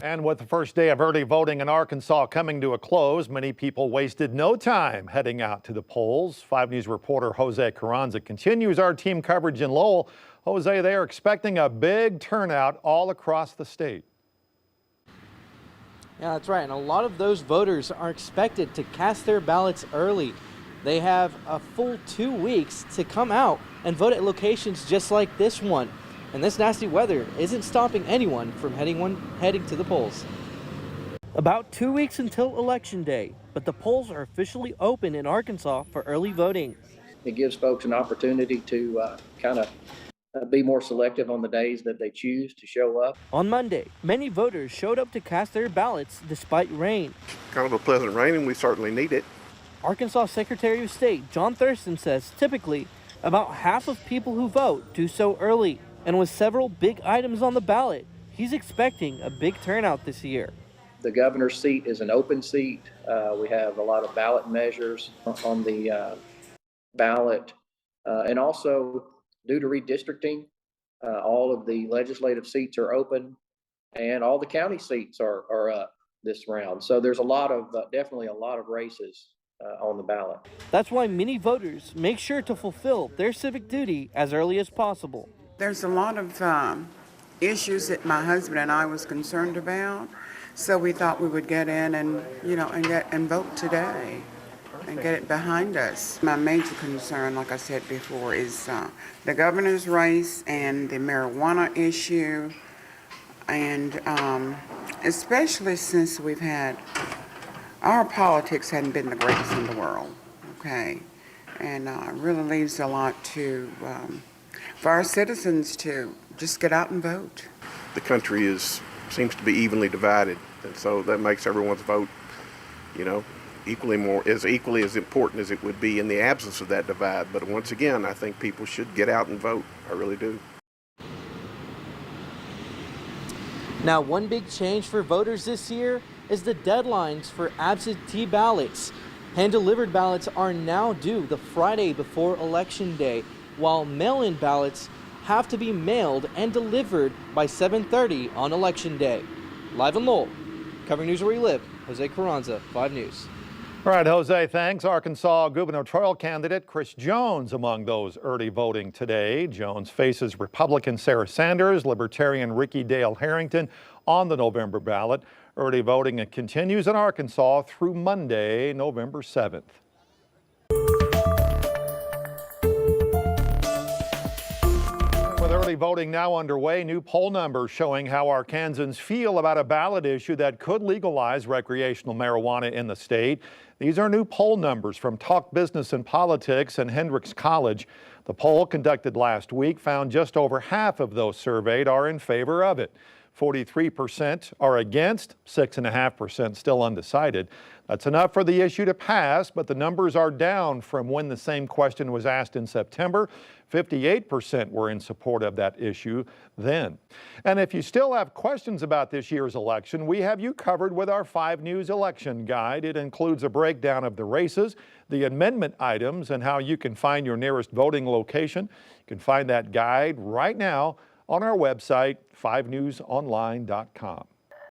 And with the first day of early voting in Arkansas coming to a close, many people wasted no time heading out to the polls. 5 News reporter Jose Carranza continues our team coverage in Lowell. Jose, they are expecting a big turnout all across the state. Yeah, that's right. And a lot of those voters are expected to cast their ballots early. They have a full 2 weeks to come out and vote at locations just like this one. And this nasty weather isn't stopping anyone from heading to the polls. About 2 weeks until Election Day, but the polls are officially open in Arkansas for early voting. It gives folks an opportunity to kind of be more selective on the days that they choose to show up. On Monday, many voters showed up to cast their ballots despite rain. Kind of a pleasant rain, and we certainly need it. Arkansas Secretary of State John Thurston says typically about half of people who vote do so early. And with several big items on the ballot, he's expecting a big turnout this year. The governor's seat is an open seat. We have a lot of ballot measures on the ballot. And also, due to redistricting, all of the legislative seats are open and all the county seats are up this round. So there's a lot of, definitely a lot of races on the ballot. That's why many voters make sure to fulfill their civic duty as early as possible. There's a lot of issues that my husband and I was concerned about, so we thought we would get in and and vote today and get it behind us. My major concern, like I said before, is the governor's race and the marijuana issue, and especially since we've had our politics hadn't been the greatest in the world, okay, and it really leaves a lot to. For our citizens to just get out and vote. The country seems to be evenly divided, and so that makes everyone's vote, equally as important as it would be in the absence of that divide. But once again, I think people should get out and vote. I really do. Now, one big change for voters this year is the deadlines for absentee ballots. Hand-delivered ballots are now due the Friday before Election Day, while mail-in ballots have to be mailed and delivered by 7:30 on Election Day. Live in Lowell, covering news where we live, Jose Carranza, 5 News. All right, Jose, thanks. Arkansas gubernatorial candidate Chris Jones among those early voting today. Jones faces Republican Sarah Sanders, Libertarian Ricky Dale Harrington on the November ballot. Early voting continues in Arkansas through Monday, November 7th. With early voting now underway, new poll numbers showing how Arkansans feel about a ballot issue that could legalize recreational marijuana in the state. These are new poll numbers from Talk Business and Politics and Hendrix College. The poll conducted last week found just over half of those surveyed are in favor of it. 43% are against, 6.5% still undecided. That's enough for the issue to pass, but the numbers are down from when the same question was asked in September. 58% were in support of that issue then. And if you still have questions about this year's election, we have you covered with our 5 News election guide. It includes a breakdown of the races, the amendment items, and how you can find your nearest voting location. You can find that guide right now on our website, 5newsonline.com.